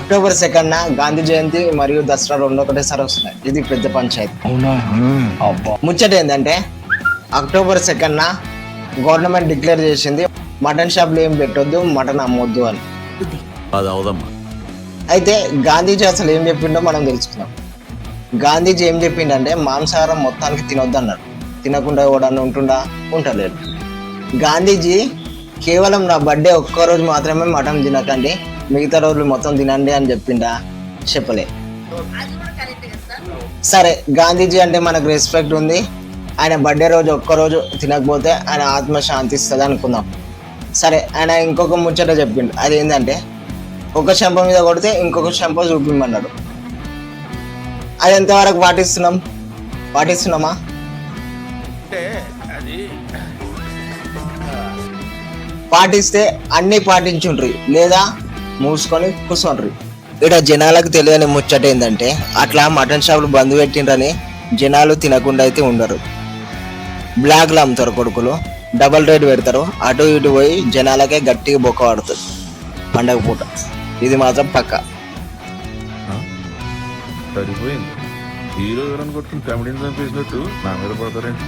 October 2న Gandhi జయంతి మరియు దసరా రెండు ఒకటేసారి వస్తున్నాయి. ఇది పెద్ద పంచాయతీ. అవునా? అబ్బా. ముచ్చట ఏంటంటే అక్టోబర్ 2న గవర్నమెంట్ డిక్లేర్ చేసింది మటన్ షాప్లు ఏం పెట్టొద్దు, మటన్ అమ్మొద్దు అని. అది అవదమ్మా. అయితే గాంధీజీ అసలు ఏం చెప్పిండో మనం తెలుసుకుందాం. గాంధీజీ ఏం చెప్పిండంటే మాంసాహారం మొత్తానికి తినొద్దు అన్నాడు. తినకుండా కూడా ఉండలేడు. గాంధీజీ కేవలం నా బర్త్డే ఒక్కరోజు మాత్రమే మటన్ తినకండి, మిగతా రోజులు మొత్తం తినండి అని చెప్పిండా? చెప్పలే. సరే, గాంధీజీ అంటే మనకు రెస్పెక్ట్ ఉంది. ఆయన బర్త్డే రోజు ఒక్కరోజు తినకపోతే ఆయన ఆత్మ శాంతిస్తుంది అనుకుందాం. సరే, ఆయన ఇంకొక ముచ్చట చెప్పిండు. అది ఏంటంటే ఒక చెంప మీద కొడితే ఇంకొక చెంప చూపిమన్నాడు. అది ఎంతవరకు పాటిస్తున్నామా? పాటిస్తే అన్ని పాటించుండ్రి, లేదా మూసుకొని కూర్చోండ్రి. ఇక్కడ జనాలకు తెలియని ముచ్చట ఏంటంటే అట్లా మటన్ షాపులు బంద్ పెట్టిండ్రని జనాలు తినకుండా అయితే ఉండరు. బ్లాక్లు అమ్ముతారు కొడుకులు, డబల్ రేట్ పెడతారు. అటు ఇటు పోయి జనాలకే గట్టిగా బొక్క పడుతుంది పండగ పూట. ఇది మాత్రం పక్క. సరిపోయింది. హీరో విలన్ కొట్టుకుని కామెడీని చంపేసినట్టు నా మీద పడతారేంటి?